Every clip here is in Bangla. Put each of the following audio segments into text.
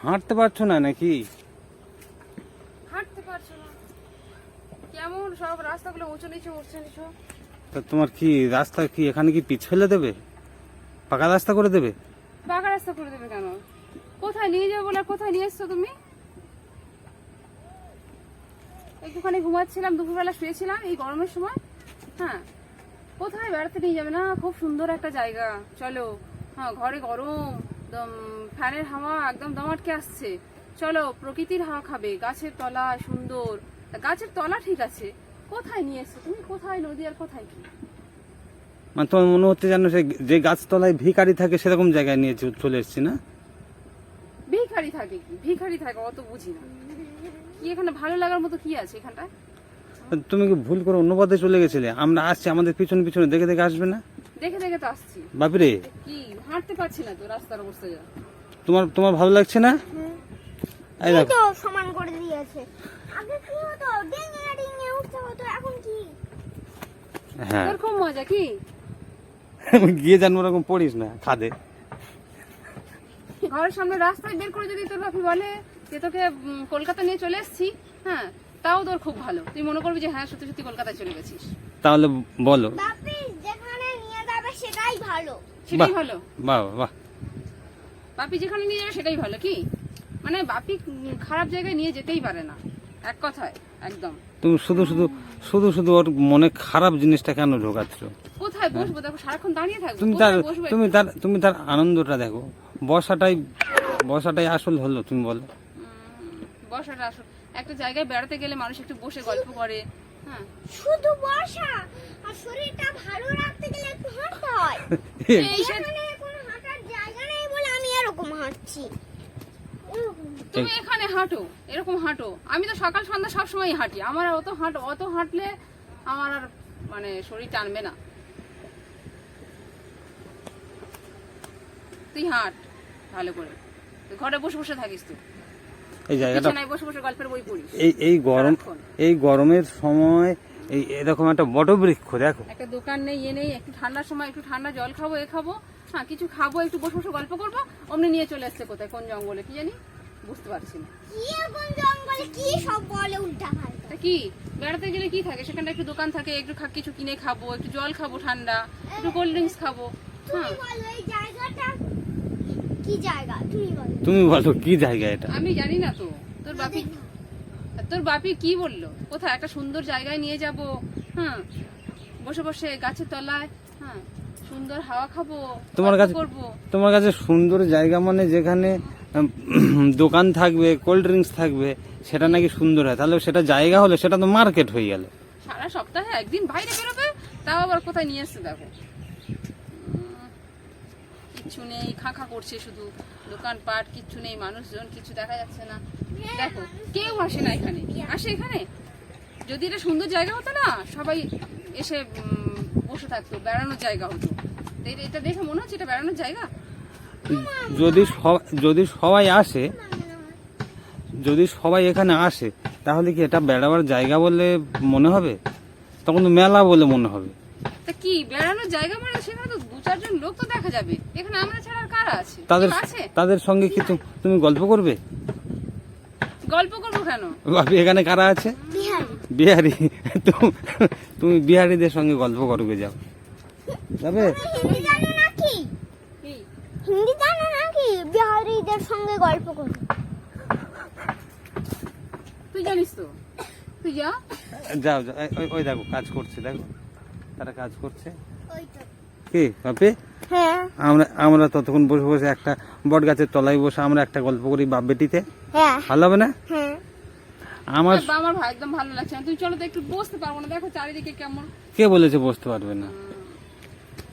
হাঁটতে পারছো না নাকি? হাঁটতে পারছো না? কেমন সব রাস্তাগুলো উঁচু নিচু উঠছে নিচু। তা তোমার কি রাস্তা কি এখানে কি পিচ ফেলে দেবে? পাকা রাস্তা করে দেবে? পাকা রাস্তা করে দেবে কেন? কোথায় নিয়ে যাবো বলে কোথায় নিয়ে এসছো তুমি? একটুখানি ঘুমাচ্ছিলাম, দুপুরবেলা শুয়েছিলাম এই গরমের সময়। হ্যাঁ, কোথায় বেড়াতে নিয়ে যাবে না? খুব সুন্দর একটা জায়গা, চলো। হ্যাঁ, ঘরে গরম, ফ্যানের হাওয়া একদম দম আটকে আসছে। চলো, প্রকৃতির হাওয়া খাবে, গাছের তলা সুন্দর। গাছের তলা ঠিক আছে, কোথায় নিয়ে এসছো তুমি? কোথায় নদী আর কোথায় কি? মানে তোমার মনে হচ্ছে যেন যে গাছতলায় ভিখারি থাকে সেরকম জায়গায় নিয়ে চলে এসেছি না? ভিখারি থাকে কি? ভিখারি থাকে অত বুঝি না। কি এখানে ভালো লাগার মতো কি আছে এখানটা? তুমি কি ভুল করে অন্য পথে চলে গেছিলে? আমরা আসছি, আমাদের পিছনে পিছনে দেখে দেখে আসবে না? দেখে দেখে তো আসছি। বাপিরে, কি হাঁটতে পারছি না তো, রাস্তার অবস্থা যা। তোমার তোমার ভালো লাগছে না? এই এই দেখো, তো সমান করে দিয়েছে। আগে কি হতো, ডিঙে ডিঙে উঠতে হতো, এখন কি? হ্যাঁ তোর খুব মজা কি? গিয়ে জানবো ওরকম পড়িস না খাদে। ঘরের সামনে রাস্তায় বের করে যদি তোর বাপি বলে যে তোকে কলকাতা নিয়ে চলে এসেছি, হ্যাঁ, তাও তোর খুব ভালো। তুই মনে করবি যে হ্যাঁ সত্যি সত্যি কলকাতায় চলে গেছিস। তাহলে বলো। বাপি যেখানে নিয়ে যাবে সেটাই ভালো। সেটাই বাহ। ভালো। বাহ বাহ, বাপি যেখানে নিয়ে যাবে সেটাই ভালো কি? মানে বাপি খারাপ জায়গায় নিয়ে যেতেই পারে না, এক কথায় একদম। তুমি শুধু শুধু শুধু শুধু ওর মনে খারাপ জিনিসটা কেন ঢোকাচ্ছ? কোথায় বসবো দেখো, সারাক্ষণ দাঁড়িয়ে থাকবো। তুমি তার কোথায় বসবো? তুমি তার আনন্দটা দেখো। বসাটাই আসল হলো, তুমি বলো। বসাটা আসো। একটা জায়গায় বেড়াতে গেলে মানুষ একটু বসে গল্প করে। হ্যাঁ, শুধু বসা আর শরীরটা ভালো রাখতে গেলে একটু হাঁটতে হয়। এই সে এখানে কোনো হাঁটার জায়গা নেই বলে আমি এরকম হাঁটছি। তুমি এখানে হাঁটো, এরকম হাঁটো। আমি তো সকাল সন্ধ্যা সব সময় হাঁটি। আমার আর অত হাঁটলে আমার আর মানে শরীর টানবে না। তুই হাঁট ভালো করে। তুই ঘরে বসে বসে থাকিস তুই, এই জায়গাটা, বিছানায় বসে বসে গল্পের বই পড়িস। সারাক্ষণ। এই গরমের সময় এই এরকম একটা বটবৃক্ষ দেখো। একটা দোকান নেই, নেই, একটু ঠান্ডার সময় একটু ঠান্ডা জল খাবো, এ খাবো, হ্যাঁ কিছু খাবো, একটু বসে বসে গল্প করবো, অমনি নিয়ে চলে এসছে কোথায়, কোন জঙ্গলে কি জানি, বুঝতে পারছি না। কি এখন জঙ্গলে কি সব বলে উল্টা পাল্টা। তা কি বেড়াতে গেলে কি থাকে, সেখানে একটু দোকান থাকে, একটু কিছু কিনে খাবো, একটু জল খাবো ঠান্ডা, একটু কোল্ড ড্রিঙ্কস খাবো। হ্যাঁ, তুমি বলো এই জায়গাটা কি জায়গা, তুমি বলো। তুমি বলো কি জায়গা এটা? আমি জানি না তো। তোর বাপি কি বললো? কোথায় একটা সুন্দর জায়গায় নিয়ে যাব, হ্যাঁ, বসে বসে গাছের তলায়, হ্যাঁ, সুন্দর হাওয়া খাবো, তোমার গল্প কাছে করবো। তোমার কাছে সুন্দর জায়গা মানে যেখানে দোকান থাকবে, কোল্ড ড্রিঙ্কস থাকবে, সেটা নাকি সুন্দর হয়? তাহলে সেটা জায়গা হলো, সেটা তো মার্কেট হয়ে গেল। সারা সপ্তাহে একদিন বাইরে বেরোবে, তাও আবার কোথায় নিয়ে এসছে দেখো। কিচ্ছু নেই, খাঁখা করছে শুধু, দোকানপাট কিচ্ছু নেই, মানুষজন কিছু দেখা যাচ্ছে না। দেখো কেউ আসে না এখানে। আসে এখানে? যদি এটা সুন্দর জায়গা হতো না, সবাই এসে বসে থাকতো, বেড়ানোর জায়গা হতো। তো এটা দেখে মনে হচ্ছে এটা বেড়ানোর জায়গা। যদি সবাই এখানে আসে, তাহলে কি এটা বেড়াবার জায়গা বলে মনে হবে? তখন তো মেলা বলে মনে হবে। তা কি বেড়ানোর জায়গা মানে? সেখানে তো দু চারজন লোক তো দেখা যাবে, এখানে আমরা ছাড়া আর কারা আছে? কেউ আছে? তাদের সঙ্গে কি তুমি গল্প করবে? গল্প করবো কেন? ভাবি এখানে কারা আছে? বিহারি বিহারি। তুমি বিহারিদের সঙ্গে গল্প করবে, যাও, যাবে? হিন্দি জানো নাকি? কি? হিন্দি জানো নাকি? বিহারিদের সঙ্গে গল্প করো। তুই জানিস তো, তুই যা। যাও যাও, ওই দেখো কাজ করছে, দেখো তারা কাজ করছে। ওই তো। কি বাপে, হ্যাঁ আমরা ততক্ষণ বসে বসে একটা বট গাছের তলায় বসে আমরা একটা গল্প করি বাপ বেটিতে, হ্যাঁ ভালো হবে না? হ্যাঁ। আমার আমার ভাই একদম ভালো লাগছে না। তুমি চলো তো, একটু বসতে পারবো না, দেখো চারিদিকে কেমন। কে বলেছে বসতে পারবে না?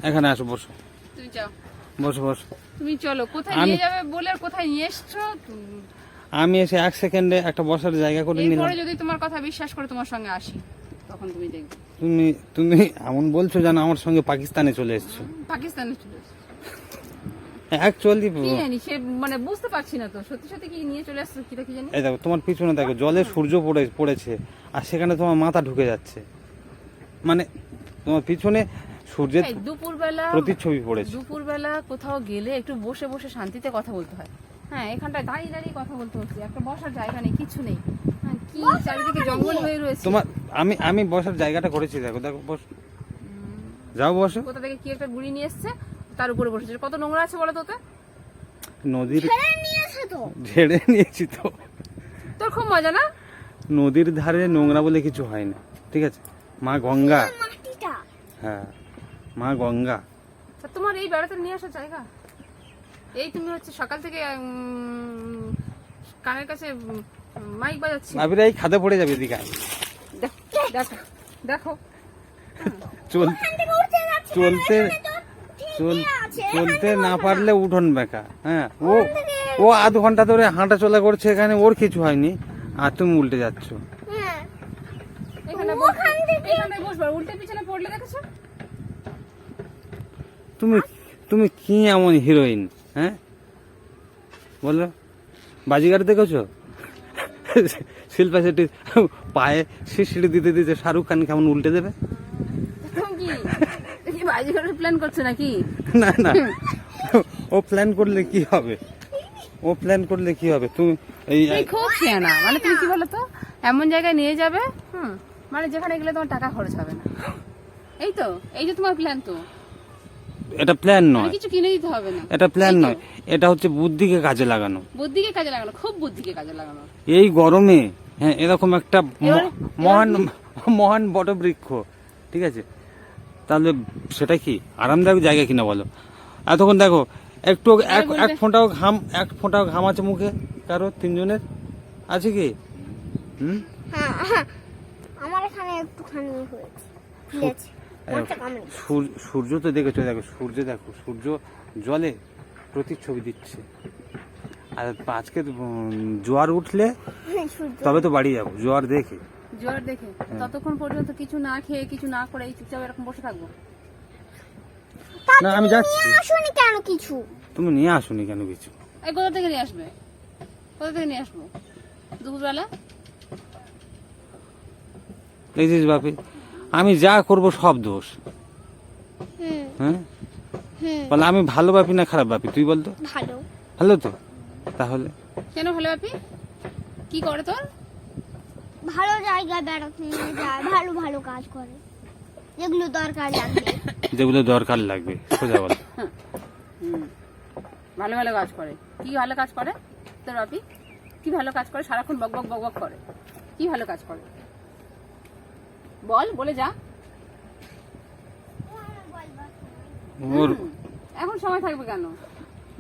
এখানে আসো, বসো তুমি যাও, বসো বসো। তুমি চলো। কোথায় আমি- নিয়ে যাবে বলে আর কোথায় নিয়ে এসছো? আমি এসে 1 সেকেন্ডে একটা বসার জায়গা করে নিলাম। এরপরে যদি তোমার কথা বিশ্বাস করে তোমার সঙ্গে আসি, তখন তুমি দেখবে। তুমি এমন বলছো যেন আমার সঙ্গে পাকিস্তানে চলে এসছো। পাকিস্তানে চলে এসছো? অ্যাকচুয়ালি কি জানি, সে মানে বুঝতে পারছি না তো, সত্যি সত্যি কি নিয়ে চলে আসছো কিটা কি জানি। এই দেখো তোমার পিছনে দেখো, জলে সূর্য পড়েছে, আর সেখানে তোমার মাথা ঢুকে যাচ্ছে। মানে তোমার পিছনে সূর্যের এই দুপুরবেলা প্রতিচ্ছবি পড়েছে। দুপুরবেলা কোথাও গেলে একটু বসে বসে শান্তিতে কথা বলতে হয়। হ্যাঁ এখানটায় দাঁড়িয়ে দাঁড়িয়ে কথা বলতে হচ্ছে, একটা বসার জায়গা নেই, কিছু নেই। হ্যাঁ, কি চারিদিকে জঙ্গল হয়ে রয়েছে। তোমার আমি বসার জায়গাটা করেছি, দেখো দেখো বস, যাও বসো। কোথা থেকে কি একটা গুড়ি নিয়ে এসছে, তার উপরে বসেছে। কত নোংরা আছে বলো তো ওতে? নদীর ছেড়ে নিয়েছে তো। ঝেড়ে নিয়েছি তো। তোর খুব মজা না? নদীর ধারে নোংরা বলে কিছু হয় না, ঠিক আছে? মা গঙ্গা, মাটিটা হ্যাঁ মা গঙ্গা। তা তোমার এই বেড়াতে নিয়ে আসার জায়গা? এই তুমি হচ্ছে সকাল থেকে কানের কাছে মাইক বাজাচ্ছি। ভাবিরা এই খাদে পড়ে যাবে, এদিকে আয়। দেখো দেখো চল- চলতে চলতে না পারলে উঠোন বেকা। হ্যাঁ ও আধ ঘন্টা ধরে হাঁটা চলা করছে এখানে, ওর কিছু হয়নি, আর তুমি উল্টে যাচ্ছ। হ্যাঁ এখানে বসবে, এখানে বসবে, উল্টে পিছনে পড়লে দেখেছো? তুমি কি এমন হিরোইন, হ্যাঁ বলো? বাজিগার দেখেছো? শিল্পা শেট্টি পায়ে সিঁড়ি দিতে দিতে শাহরুখ খান কেমন উল্টে দেবে? তুমি কি বাজি করার প্ল্যান করছো নাকি? না না, ও প্ল্যান করলে কি হবে, ও প্ল্যান করলে কি হবে? তুমি এই তুমি খুব খেয়ানা, মানে তুমি কি বলো তো, এমন জায়গায় নিয়ে যাবে মানে যেখানে গেলে তোমার টাকা খরচ হবে না। এই তো, এই যে তোমার প্ল্যান। তো এটা প্ল্যান মানে নয়, কিছু কিনে দিতে হবে না, এটা প্ল্যান নয়, এটা হচ্ছে বুদ্ধিকে কাজে লাগানো। বুদ্ধিকে কাজে লাগানো, খুব বুদ্ধিকে কাজে লাগানো। এই গরমে হ্যাঁ এরকম একটা এবার- মহান মহান বটবৃক্ষ, ঠিক আছে, তাহলে সেটা কি আরামদায়ক জায়গা কিনা বলো? এতক্ষণ দেখো একটু এক ফোঁটাও ঘাম আছে মুখে কারো? তিনজনের আছে কি? হ্যাঁ হ্যাঁ আমার এখানে একটুখানি হয়েছে, ফুলেছে। মাথা কামড়ে। সূর্য তো দেখেছো, দেখো সূর্য জলে প্রতিচ্ছবি দিচ্ছে। আর আজকে জোয়ার উঠলে সূর্য তবে তো বাড়ি যাবো, জোয়ার দেখে। জোয়ার দেখে ততক্ষণ পর্যন্ত কিছু না খেয়ে কিছু না করে এই চুপচাপ এরকম বসে থাকবো? না আমি যাচ্ছি। আসুনি কেন কিছু? তুমি নিয়ে আসুনি কেন কিছু? এই কোথা থেকে নিয়ে আসবে? কোথা থেকে নিয়ে আসবো দুপুরবেলা? দেখছিস বাপি, আমি যা করব সব দোষ। হুম হ্যাঁ হুম বলে আমি ভালো বাপি না খারাপ বাপি, তুই বলতো? ভালো। ভালো তো, তাহলে কেন ভালো বাপি? কি করে তোর? ভালো জায়গায় বেড়াতে নিয়ে যায়, ভালো ভালো কাজ করে, যেগুলো দরকার লাগবে। যেগুলো দরকার লাগবে সোজা বল। ভালো ভালো কাজ করে। কি ভালো কাজ করে তোর বাপি? কি ভালো কাজ করে? সারাক্ষণ বক বক বক বক করে। কি ভালো কাজ করে বল, বলে যা। ওর এখন সময় থাকবে কেন?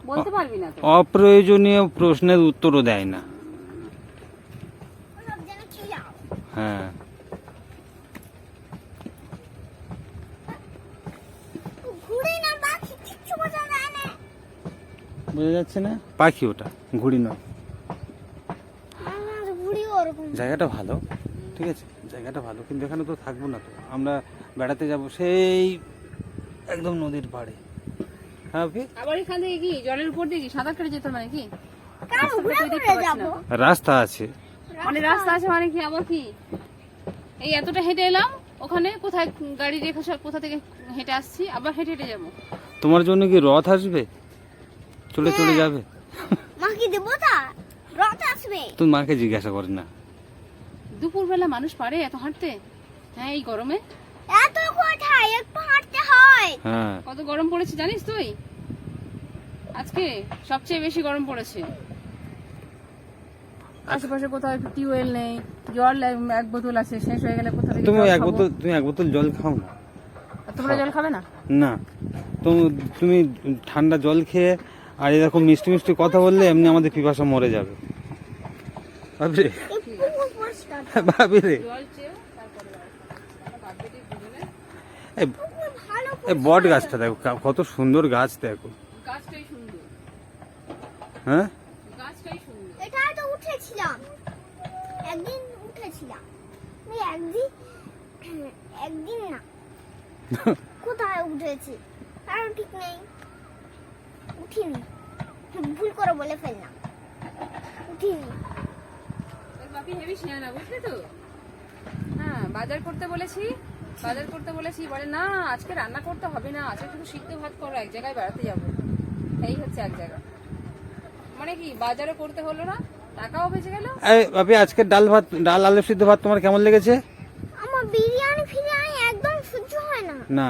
বলতে পারবি না তো? অপ্রয়োজনীয় প্রশ্নের উত্তরও দেয় না। সব যেন কি যাও। হ্যাঁ ঘুরে না বাকি কিচ্ছু বোঝা যায় না। বোঝা যাচ্ছে না, পাখি ওটা, ঘুড়ি নয়। আমার ঘুড়িও ওরকম। জায়গাটা ভালো, ঠিক আছে, জায়গাটা ভালো, কিন্তু এখানে তো থাকবো না তো, আমরা বেড়াতে যাব সেই একদম নদীর পাড়ে। হ্যাঁ বাপি? আবার এখান থেকে কি জলের উপর দিয়ে কি সাঁতার কেটে যেতে মানে কি? কেন ঘুরে তুই দেখতে ঘুরে পাচ্ছিস যাবো? না তো? রাস্তা আছে, মানে রাস্তা আছে মানে কি? আবার কি এই এতটা হেঁটে এলাম, ওখানে কোথায় গাড়ি রেখে কোথা থেকে হেঁটে আসছি, আবার হেঁটে হেঁটে যাবো? তোমার জন্য কি রথ আসবে, চলে চলে যাবে? মা কি দেবো তা? রথ আসবে। তুমি মাকে জিজ্ঞাসা করে না। দুপুরবেলা মানুষ পারে এত হাঁটতে? হ্যাঁ এই গরমে এত কোথায় একটু হাঁটতে হয়। হ্যাঁ কত গরম পড়েছে জানিস তুই? আজকে সবচেয়ে বেশি গরম পড়েছে। আশেপাশে কোথাও টিউবওয়েল নেই, জল এক বোতল আছে, শেষ হয়ে গেলে কোথা থেকে তুমি জল এক খাবো? বোতল জল খাও না। আর তোমরা জল খাবে না? না তুমি ঠান্ডা জল খেয়ে আর এরকম মিষ্টি মিষ্টি কথা বললে এমনি আমাদের পিপাসা মরে যাবে। ভাবি রে, এই পুকুর পরিষ্কার। ভাবি রে, জল চেয়েও তারপরে ভাববে যে দুজনে এই পুকুর ভালো। এই বট গাছটা দেখো, কত সুন্দর গাছ দেখো। গাছটাই সুন্দর, হ্যাঁ গাছটাই সুন্দর। এটা তো উঠেছিলাম, একদিন উঠেছিলাম। আমি একদিন না, কোথায় উঠেছি কারণ ঠিক নেই, উঠিনি, ভুল করে বলে ফেললাম, উঠিনি। তোর বাপি হেভি শিয়ানা, বুঝলি তো? হ্যাঁ বাজার করতে বলেছি, বলে না আজকে রান্না করতে হবে না, আজকে শুধু সিদ্ধ ভাত করো, এক জায়গায় বেড়াতে যাবো। এই হচ্ছে এক জায়গা। মানে কি বাজারে করতে হলো না, টাকাও বেঁচে গেল। এই বাপি, আজকে ডাল আলু সিদ্ধ ভাত তোমার কেমন লেগেছে? আমার বিরিয়ানি ফিরিয়ানি একদম সহ্য হয় না। না,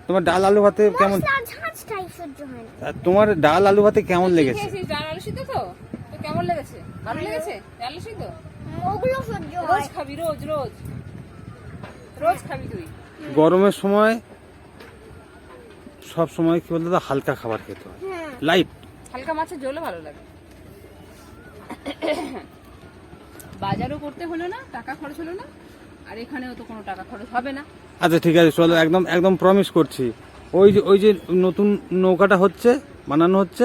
তোমার ডাল আলু ভাতে কেমন, মশলা ঝাঁঝটাই সহ্য হয় না। আর তোমার ডাল আলু ভাতে কেমন লেগেছে? খেয়েছিস ডাল আলু সিদ্ধ তো? তো কেমন লেগেছে? ভালো লেগেছে ডাল আলু সিদ্ধ? ওগুলো সহ্য রোজ হয়। খাবি, রোজ রোজ রোজ খাবি তুই। গরমের সময় সব সময় কি বলতো, হালকা খাবার খেতে হয়, হ্যাঁ। লাইট। হালকা মাছের ঝোলও ভালো লাগে। বাজারও করতে হলো না, টাকা খরচ হলো না, আর এখানেও তো কোনো টাকা খরচ হবে না। আচ্ছা ঠিক আছে, চলো, একদম একদম প্রমিস করছি। ওই যে নতুন নৌকাটা হচ্ছে, বানানো হচ্ছে,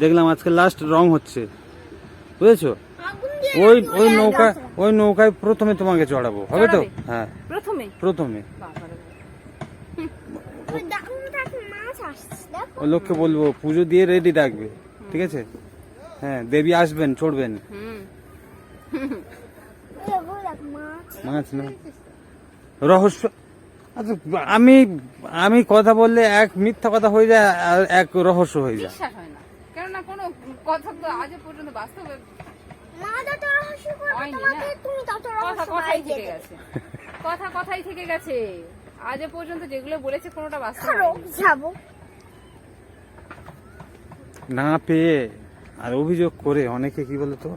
দেখলাম আজকে লাস্ট রং হচ্ছে, বুঝেছো? আগুন দিয়ে ওই নৌকায় প্রথমে তোমাকে চড়াবো, হবে তো? চড়াবে? হ্যাঁ, প্রথমে প্রথমে বাবারে। ওই দেখো মাছ আসছে, দেখো। ওই লোককে বলবো পুজো দিয়ে রেডি রাখবে, ঠিক আছে? হ্যাঁ, দেবী আসবেন, চড়বেন। হুম, দেখো মাছ। মাছ না, রহস্য। আচ্ছা, আমি কথা বললে এক মিথ্যা কথা হয়ে যায় আর এক রহস্য হয়ে যায়। বিশ্বাস হয় না, কেননা কোনো কথা তো আজ পর্যন্ত বাস্তবে মা যত রহস্য করবে হয়নি তোমাকে, না। তুমি তত কথা রহস্য কথাই বাড়িয়ে থেকে দেবে। গেছে, কথাই থেকে গেছে। আজ পর্যন্ত যেগুলো বলেছে কোনোটা বাস্তব খারো, হয়নি। যাবো। না পেয়ে আর অভিযোগ করে অনেকে কি বলতো,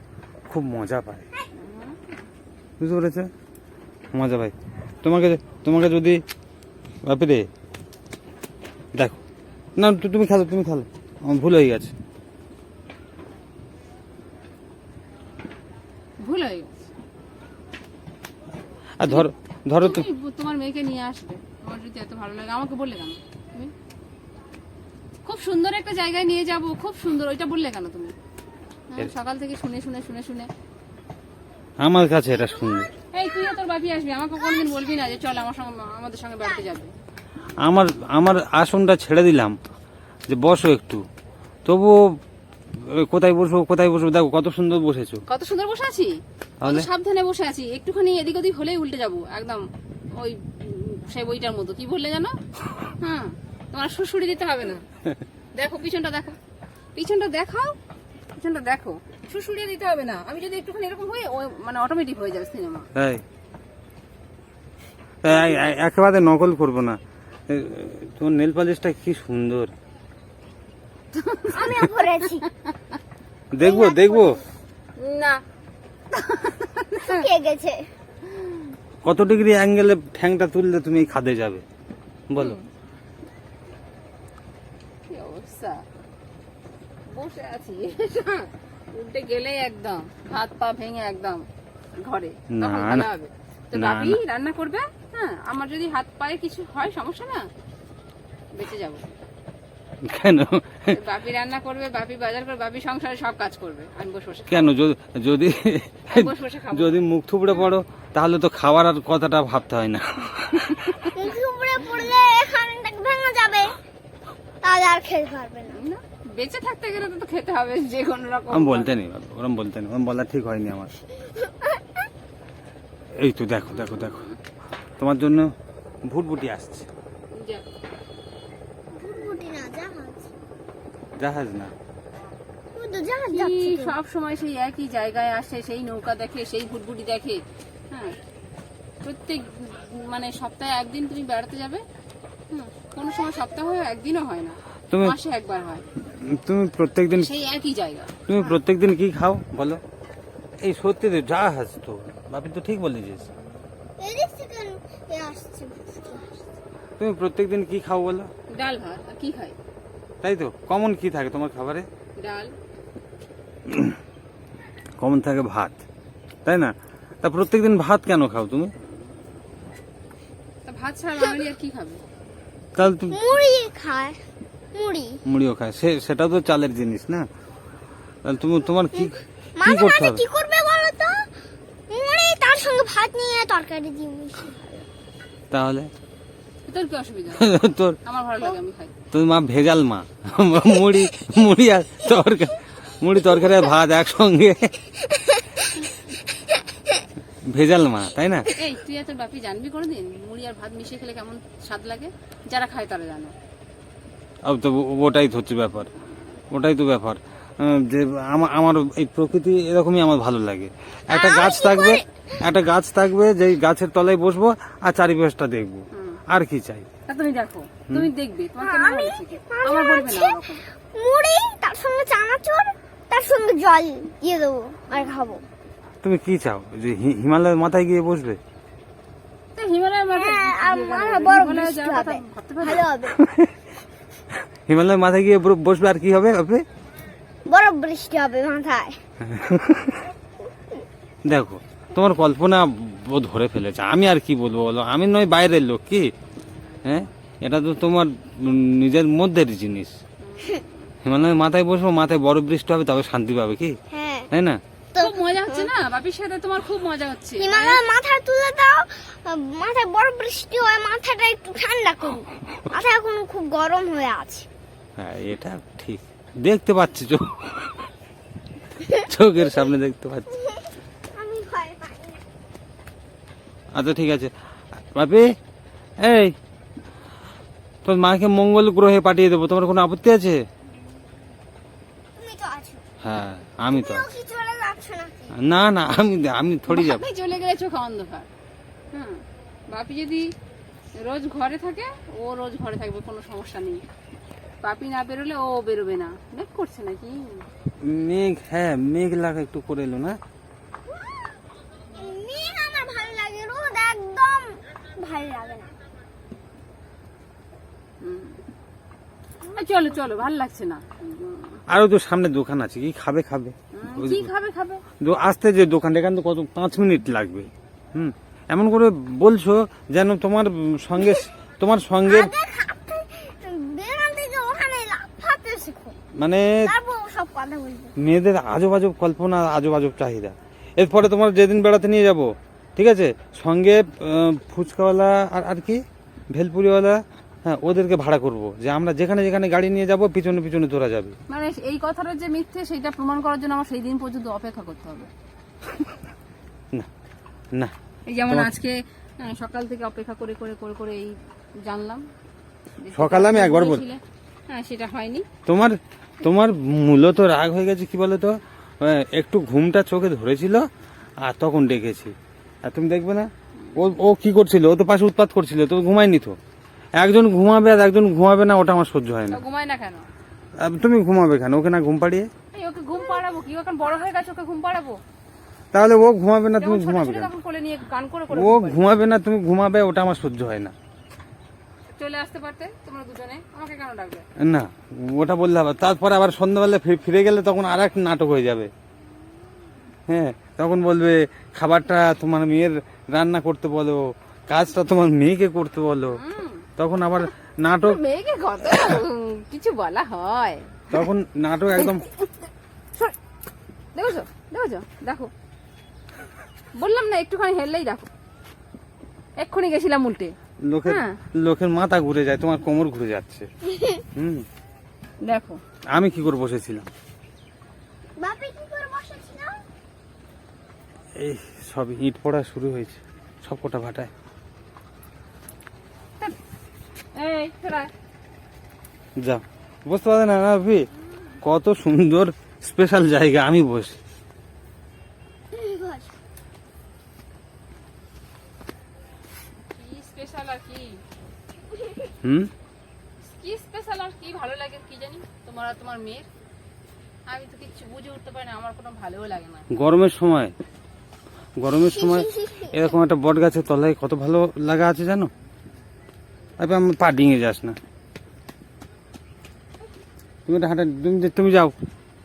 খুব মজা পায়, বুঝতে পেরেছো? মজা পায়। তোমাকে যদি বাপরে দেখো না, তুমি খেলো, আমার ভুল হয়ে গেছে। ভুল হয়ে গেছে। আর ধরো তো, তুমি তোমার মেয়েকে নিয়ে আসবে, আমার যদি এত ভালো লাগে আমাকে বললে কেন তুমি? খুব সুন্দর একটা জায়গায় নিয়ে যাব, খুব সুন্দর, ওইটা বললে কেন তুমি? হ্যাঁ, সকাল থেকে শুনে আমার কাছে এটা সুন্দর। এই তুইও তোর বাপি আসবি, আমাকে কোনদিন বলবি না যে চল আমাদের সঙ্গে বেড়াতে যাবে। আমার আসনটা ছেড়ে দিলাম যে বসো একটু, তবুও কোথায় বসবো, দেখো কত সুন্দর বসেছো। কত সুন্দর বসে আছি, কত তাহলে? সাবধানে বসে আছি। একটুখানি এদিক ওদিক হলেই উল্টে যাবো একদম, ওই সেই বইটার মতো। কি বললে জানো? হ্যাঁ, তোমার সুড়সুড়ি দিতে হবে না। দেখো পিছনটা দেখো, সুড়সুড়িয়ে দিতে হবে না। আমি যদি একটুখানি এরকম হই, মানে অটোমেটিক হয়ে যাবে সিনেমা। তাই একেবারে নকল করবো না। তোমার নেল পালিশটা কি সুন্দর, আমিও করেছি। দেখবো না, শুকিয়ে গেছে। কত ডিগ্রি অ্যাঙ্গেলে ঠ্যাংটা তুললে তুমি এই খাদে যাবে, বলো? কি অবস্থা, বসে আছি উল্টে গেলে একদম হাত পা ভেঙে একদম ঘরে। না, তখন না, ভালো হবে তো, না, বাপি না। রান্না করবে। হ্যাঁ, আমার যদি হাত পায়ে কিছু হয় সমস্যা না, বেঁচে যাবো। কেন? বাপি রান্না করবে, বাপি বাজার করবে, বাপি সংসারে সব কাজ করবে, আমি বসে বসে কেন যদি আমি বসে বসে খাবো। যদি মুখ থুবড়ে পড়ো, তাহলে তো খাওয়ার আর কথাটা ভাবতে হয় না। মুখে উপরে পড়লে এখানটা ভেঙে যাবে, তাহলে আর খেতে পারবে না। না, বেঁচে থাকতে গেলে তো খেতে হবে যে কোনো রকম। আমি বলতে নেই বাবা, ওরম বলা ঠিক হয়নি আমার। এই তো দেখো তোমার জন্য ভুটভুটি আসছে। যা। ভুটভুটি না, জাহাজ। জাহাজ না, ওই তো জাহাজ কি যাচ্ছে তো। সব সময় সেই একই জায়গায় আসে, সেই নৌকা দেখে, সেই ভুটভুটি দেখে। হ্যাঁ, প্রত্যেক মানে সপ্তাহে একদিন তুমি বেড়াতে যাবে। কোনো সময় সপ্তাহে একদিনও হয় না, তুমি- মাসে একবার হয়, তুমি প্রত্যেকদিন সেই একই জায়গা। কি খাও বলো? এই সত্যি তো জাহাজ তো, বাপি তো ঠিক বলেছিস। এদিক থেকে এ আসছে, বৃষ্টি আসছে। তুমি প্রত্যেকদিন কি খাও বলো? ডাল ভাত, আর কি খাই? তাই তো, কমন কি থাকে তোমার খাবারে? ডাল। কমন থাকে ভাত, তাই না? তা প্রত্যেকদিন ভাত কেন খাও তুমি? তা ভাত ছাড়া বাঙালি আর কি খাবে? তাহলে তুমি মুড়ি খায়, মুড়িও খায়, সেটাও তো চালের জিনিস না? তাহলে তোমার কি মাঝে করতে মাঝে হবে? কি করবে বলো তো? মুড়ি তার সঙ্গে ভাত নিয়ে তরকারি দিয়ে মিশিয়ে খাবে। তাহলে তোর কি অসুবিধা? তোর আমার ভালো লাগে, আমি খাই। তুমি মা ভেজাল মা, মুড়ি আর তরকারি আর ভাত একসঙ্গে, ভেজাল মা, তাই না? এই তুই আর তোর বাপি জানবি কোনোদিন মুড়ি আর ভাত মিশিয়ে খেলে কেমন স্বাদ লাগে? যারা খায় তারা জানে। তো ওটাই তো হচ্ছে ব্যাপার, ওটাই তো ব্যাপার। যে আমার এই প্রকৃতি এরকমই আমার ভালো লাগে। একটা গাছ থাকবে যে গাছের তলায় বসবো আর চারিপাশটা দেখবো, আর কি চাই। তুমি দেখো, তুমি দেখবে, তোমার কেমন লাগছে কি? আমার বলবে না ওরকম। মুড়ি, তার সঙ্গে চানাচুর, তার সঙ্গে জল দিয়ে দেবো আর খাবো। তুমি কি চাও, যে হিমালয়ের মাথায় গিয়ে বসবে? তো হিমালয়ের মাথায় আর মাথায় বরফ বৃষ্টি হবে, ভালো হবে। হিমালয়ের মাথায় গিয়ে বসবে আর কি হবে? বরফ বৃষ্টি হবে মাথায়। দেখো তোমার কল্পনা ও ধরে ফেলেছে, আমি আর কি বলবো বলো? আমি নয় বাইরের লোক কি? হ্যাঁ, এটা তো তোমার নিজের মধ্যের জিনিস। হিমালয়ের মাথায় বসবো, মাথায় বরফ বৃষ্টি হবে, তবে শান্তি পাবে কি, হ্যাঁ, তাই না? খুব মজা হচ্ছে না বাপির সাথে, তোমার খুব মজা হচ্ছে। হিমালয় মাথা তুলে দাও, মাথায় বরফ বৃষ্টি হয়, মাথাটা একটু ঠান্ডা করুন। মাথা এখন খুব গরম হয়ে আছে। হ্যাঁ, এটা ঠিক, দেখতে পাচ্ছি, চোখের সামনে দেখতে পাচ্ছি। আমি ভয় পাই না। আচ্ছা ঠিক আছে বাপি, এই তোর মাকে মঙ্গল গ্রহে পাঠিয়ে দেবো, তোমার কোনো আপত্তি আছে? তুমি তো আছো, হ্যাঁ আমি তো তুমিও আছি। কি চলে যাচ্ছ নাকি? না না, আমি থোড়ি যাবো। বাপি চলে গেলে চোখ অন্ধকার। হ্যাঁ, বাপি যদি রোজ ঘরে থাকে, ও রোজ ঘরে থাকবে, কোনো সমস্যা নেই। বাপি না বেরোলে ও বেরোবে না। মেঘ করছে নাকি? মেঘ, হ্যাঁ মেঘ লাগা একটু করে এলো না। মেঘ আমার ভালো লাগে, রোদ একদম ভালো লাগে না। চলো চলো, ভালো লাগছে না। আরো তো সামনে দোকান আছে, কি খাবে? কি খাবে? আসতে যে দোকান, এখান তো কত 5 মিনিট লাগবে। এমন করে বলছো যেন তোমার সঙ্গে বেড়াল থেকে ওখানে লাফাতে শিখো, মানে তারপর সব কথা বলবে। মেয়েদের আজব আজব কল্পনা, আজব আজব চাহিদা। এরপরে তোমার যেদিন বেড়াতে নিয়ে যাব, ঠিক আছে, সঙ্গে ফুচকাওয়ালা আর কি ভেলপুরিওয়ালা, হ্যাঁ ওদেরকে ভাড়া করব, যে আমরা যেখানে যেখানে গাড়ি নিয়ে যাব পিছনে পিছনে তোরা যাবে। মানে এই কথাটা যে মিথ্যে, সেটা প্রমাণ করার জন্য আমার সেই দিন পর্যন্ত অপেক্ষা করতে হবে। না না, এই যেমন আজকে সকাল থেকে অপেক্ষা করে করে করে করে এই জানলাম। সকালে আমি একবার বল, হ্যাঁ সেটা হয়নি। তোমার মূলত রাগ হয়ে গেছে কি বলো তো, একটু ঘুমটা চোখে ধরেছিল আর তখন ডেকেছি। আর তুমি দেখবে না ও কি করছিল, ও তো পাশে উৎপাত করছিল, তো ঘুমায়নি তো। একজন ঘুমাবে আর একজন ঘুমাবে না, ওটা আমার সহ্য হয় না। ঘুমায় না কেন? তুমি ঘুমাবে কেন? ওকে না ঘুম পাড়িয়ে? ওকে ঘুম পাড়াবো কি? এখন বড় হয়ে গেছে, ওকে ঘুম পাড়াবো? তাহলে ও ঘুমাবে না, তুমি ঘুমাবে কেন? তখন কোলে নিয়ে গান করে করে ও ঘুমাবে না, তুমি ঘুমাবে, ওটা আমার সহ্য হয় না। চলে আসতে পারতে তোমরা দুজনে, আমাকে কেন ডাকবে? না, ওটা বললে হবে। তারপরে আবার সন্ধ্যাবেলা ফিরে গেলে তখন আর এক নাটক হয়ে যাবে। হ্যাঁ, তখন বলবে খাবারটা তোমার মেয়ের রান্না করতে বলো, কাজটা তোমার মেয়েকে করতে বলো, তখন আবার নাটক। মেয়েকে কত কিছু বলা হয়, তখন নাটক একদম। দেখো দেখো, বললাম না একটুখানি হেললেই দেখো, এক্ষুনি গেছিলাম উল্টে। লোকের মাথা ঘুরে যায়, তোমার কোমর ঘুরে যাচ্ছে। দেখো আমি কি করে বসেছিলাম, বাপি কি করে বসেছিল? এই সব ইট পড়া শুরু হয়েছে, সব কটা ভাটায়। এই চলে যাও, বুঝতে পারবে না ভাবি কত সুন্দর স্পেশাল জায়গা আমি বসি। কি স্পেশাল আর কি কি স্পেশাল আর কি ভালো লাগে কি জানি তোমার আর তোমার মেয়ের? আমি তো কিছু বুঝে উঠতে পারি না, আমার কোনো ভালোও লাগে না। গরমের সময় এরকম একটা বট গাছের তলায় কত ভালো লাগা আছে জানো? আমি পা ডিঙে যাস না, তুমি হাঁটা,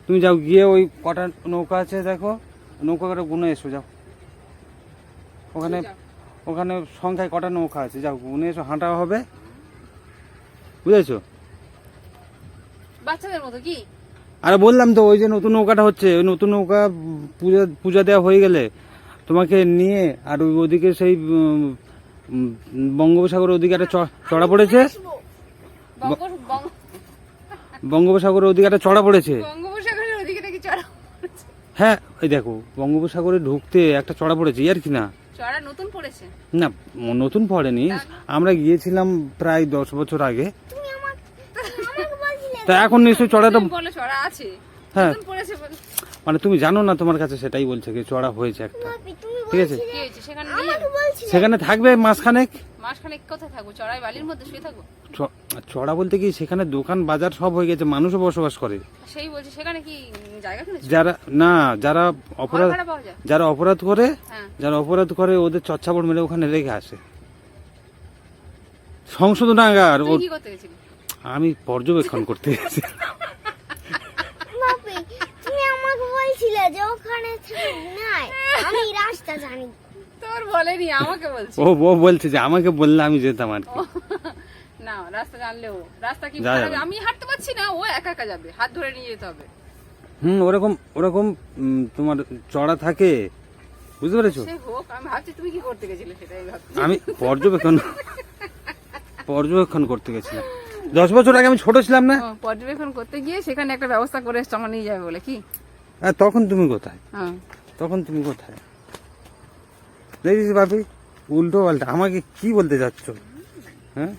তুমি যাও গিয়ে ওই কটা নৌকা আছে দেখো, নৌকা কটা গুনে এসো, যাও ওখানে সংখ্যায় কটা নৌকা আছে, যাও গুনে এসো, হাঁটা হবে, বুঝেছো? বাচ্চাদের মতো কি? আরে বললাম তো, ওই যে নতুন নৌকাটা হচ্ছে, ওই নতুন নৌকা পূজা দেওয়া হয়ে গেলে তোমাকে নিয়ে, আর ওদিকে সেই বঙ্গোপসাগরের ওদিকে একটা চড়া পড়েছে, বঙ্গোপসাগরের ওদিকে একটা চড়া পড়েছে। বঙ্গোপসাগরের ওদিকে নাকি চড়া? হ্যাঁ ওই দেখো, বঙ্গোপসাগরে ঢুকতে একটা চড়া পড়েছে, আর কি না চড়া নতুন পড়েছে? না নতুন পড়েনি, আমরা গিয়েছিলাম প্রায় 10 বছর আগে। তা এখন নিশ্চয়ই চড়াটা বলে চড়া আছে, হ্যাঁ নতুন পড়েছে বলে। মানে তুমি জানো না, তোমার কাছে সেটাই বলছে কি চড়া হয়েছে একটা, বাপি, তুমি ঠিক আছে? বলছিলে, কি হয়েছে সেখানে নিয়ে আমাকে বলছিলে সেখানে থাকবে মাসখানেক। মাসখানেক কোথায় থাকবো? চড়াই বালির মধ্যে শুয়ে থাকবো? চড়া বলতে কি সেখানে দোকান বাজার সব হয়ে গেছে, মানুষও বসবাস করে। সেই বলছে সেখানে কি জায়গা কিনেছো? যারা না যারা ঘর অপরাধ ভাড়া পাওয়া যায়? যারা অপরাধ করে, হ্যাঁ। যারা অপরাধ করে ওদের চচ্ছাবড় মেরে ওখানে রেখে আসে সংশোধনাগার। তুই কি করতে গেছিলি? আমি পর্যবেক্ষণ করতে গেছি। বাপি, তুমি আমাকে বলছিলে যে ওখানে নাই, আমি রাস্তা জানি। তোর বলেনি, আমাকে বলছে। ও বলছে যে আমাকে বললে আমি যেতাম আর কি। না, রাস্তা জানলেও রাস্তা কি যা ভাড়া- যাবে। আমি হাঁটতে পারছি না, ও একা একা যাবে, হাত ধরে নিয়ে যেতে হবে। ওরকম ওরকম তোমার চড়া থাকে, বুঝতে পেরেছো? সে হোক, আমি ভাবছি তুমি কি করতে গেছিলে সেটাই ভাবছি। আমি পর্যবেক্ষণ করতে গেছিলাম। 10 বছর আগে আমি ছোট ছিলাম না, ও, পর্যবেক্ষণ করতে গিয়ে সেখানে একটা ব্যবস্থা করে এসছে আমার নিয়ে যাবে বলে কি? তখন তুমি কোথায়? হ্যাঁ। তখন তুমি কোথায়? দেখিস বাপি, উল্টো পাল্টা আমাকে কি বলতে যাচ্ছ? হ্যাঁ,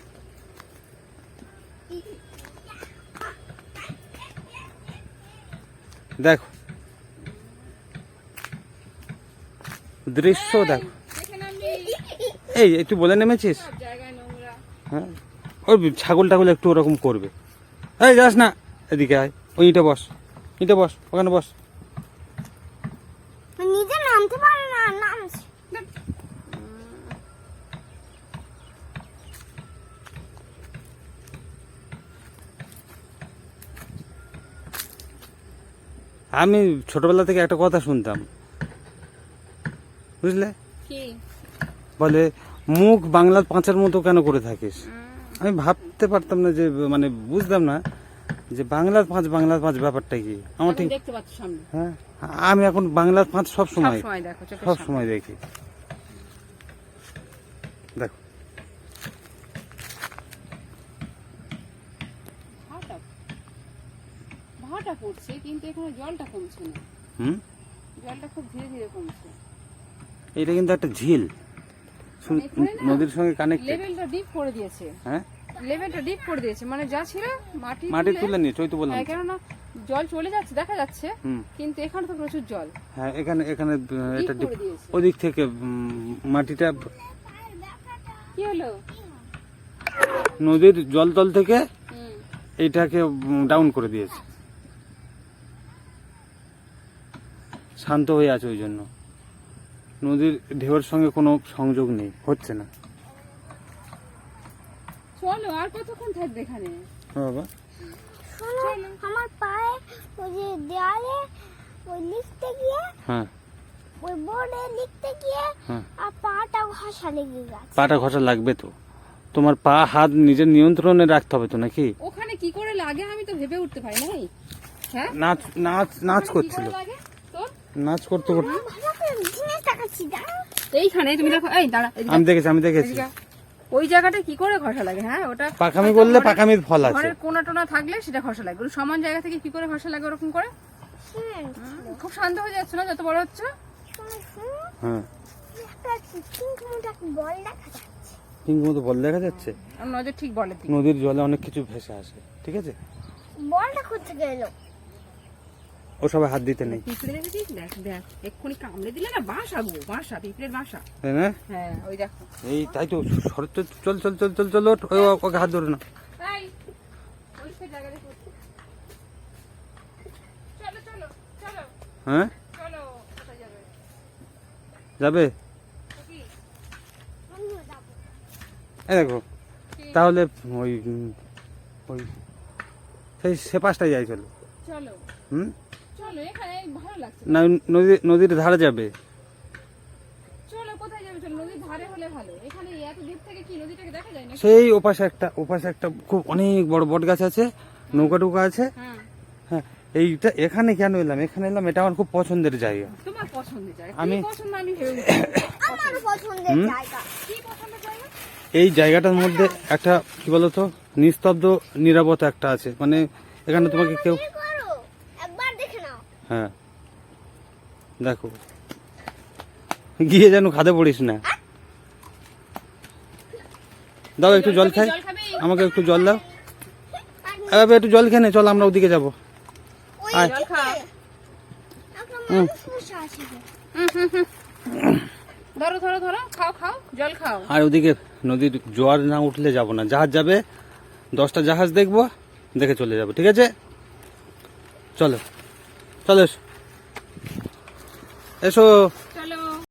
দেখো দৃশ্য দেখো। সেখানে আমি এই একটু বলে নেমেছিস? সব জায়গায় নোংরা। হ্যাঁ, ওই ছাগল টাগল একটু ওরকম করবে। এই যাস না, এদিকে আয়, ওই ইটে বস, ওখানে বস। নিজে নামতে পারে না, নামছে। আমি ছোটবেলা থেকে একটা কথা শুনতাম, বুঝলে? কি? বলে মুখ বাংলার পাঁচের মতো কেন করে থাকিস? আমি ভাবতে পারতাম না, যে মানে বুঝতাম না যে বাংলার পাঁচ ব্যাপারটা কি আমার এখন ঠিক। দেখতে পাচ্ছ সামনে। হ্যাঁ, আমি এখন বাংলার পাঁচ সব সব সময় সময় দেখো চোখের সব সামনে। সময় দেখি। দেখো ভাটা পড়ছে কিন্তু এখানে জলটা কমছে না, জলটা খুব ধীরে ধীরে কমছে। এটা কিন্তু একটা ঝিল, এখানে না নদীর সঙ্গে কানেক্টেড। লেভেলটা ডিপ করে দিয়েছে, হ্যাঁ, লেভেলটা ডিপ করে দিয়েছে, মানে যা ছিল মাটি মাটি তুলে নিয়েছে, ওই তো বললাম। হ্যাঁ, কেননা জল চলে যাচ্ছে দেখা যাচ্ছে, হুম। কিন্তু এখানে তো প্রচুর জল হ্যাঁ, এখানে এটা করে দিয়েছে। ওদিক থেকে মাটিটা কি হলো? নদীর জলতল থেকে হুম। এইটাকে ডাউন করে দিয়েছে, শান্ত হয়ে আছে, ওই জন্য নদীর ঢেউয়ের সঙ্গে কোনো সংযোগ নেই, হচ্ছে না। চলো, আর কতক্ষণ থাকবে এখানে? বাবা, শোনো, আমার পায়ে ওই যে দেয়ালে ওই লিখতে গিয়ে, হ্যাঁ ওই বোর্ডে লিখতে গিয়ে হ্যাঁ, আর পাটা ঘষা লেগে গেছে। পাটা ঘষা লাগবে তো, তোমার পা হাত নিজের নিয়ন্ত্রণে রাখতে হবে তো, নাকি? ওখানে কি করে লাগে আমি তো ভেবে উঠতে পারি নাই। হ্যাঁ, নাচ নাচ নাচ ওখানে কি করছিল, করে লাগে তোর? নাচ করতে করতে। ভালো করে জিনিস দেখাচ্ছি, দাঁড়াও। এইখানে তুমি দেখো, এই দাঁড়া, এদিকে আমি দেখেছি এদিকে আয়। ওই জায়গাটা কি করে ঘষা লাগে? হ্যাঁ, ওটা পাকামি করলে পাকামির ফল আছে। ঘরের কোনা টোনা থাকলে সেটা ঘষা লাগে, ওই সমান জায়গা থেকে কি করে ঘষা লাগে ওরকম করে? খুব শান্ত হয়ে যাচ্ছে না যত বড় হচ্ছে? শোনো, শোনো, হ্যাঁ, একটা পিঙ্ক মতো একটা বল দেখা যাচ্ছে। ঠিক মতো বল দেখা যাচ্ছে। আর নজর ঠিক বলে দিই। নদীর জলে অনেক কিছু ভেসে আসে, ঠিক আছে? বলটা কোথা গেল? ও সবাই হাত দিতে নেই, পিঁপড়ে দেখেছিস? দেখ দেখ, এক্ষুনি কামড়ে দিলে না, বাসা গো, বাসা, পিঁপড়ের বাসা। তাই না? হ্যাঁ, ওই দেখো। এই তাই তো, শরৎ চল চল চল চল চল ওঠ, ওকে হাত ধরে না। এই, পরিষ্কার জায়গা দেখো। চলো চলো চলো হ্যাঁ, চলো, কোথায় যাবে? যাবে? কি? আমিও যাবো। এই দেখো, তাহলে ওই ওই সে পাশটায় যাই, চলো। চলো চলো, এখানে ভালো লাগছে। না, নদীর ধারে যাবে। চলো, কোথায় যাবে? চলো, নদীর ধারে হলে ভালো। এখানে এত দূর থেকে কি নদীটাকে দেখা যায় না? সেই ওপাশে একটা খুব অনেক বড় বট গাছ আছে, নৌকা টুকা আছে। হ্যাঁ, হ্যাঁ, এইটা এখানে কেন এলাম? এটা আমার খুব পছন্দের জায়গা। তোমার পছন্দের জায়গা। আমি- কি পছন্দ আমি ভেবে উঠতে পারি না। আমারও পছন্দের জায়গা। কি পছন্দের জায়গা? এই জায়গাটার মধ্যে একটা কি বলতো, নিস্তব্ধ নীরবতা একটা আছে, মানে এখানে তোমাকে কেউ। কি করো? একবার দেখে নাও। হ্যাঁ, দেখো, গিয়ে যেন খাদে পড়িস না। দাও একটু জল খাই, জল খাবি? আমাকে একটু জল দাও। একটু জল খেয়ে নে, চল আমরা ওদিকে যাবো। ওই আয়। জল খাও। একটা মানুষ বসে আছে তো। ধরো ধরো ধরো, খাও খাও, জল খাও। আর ওদিকে নদীর জোয়ার না উঠলে যাব না, জাহাজ যাবে, 10টা জাহাজ দেখবো, দেখে চলে যাবো, ঠিক আছে? চলো চলো এসো। এসো।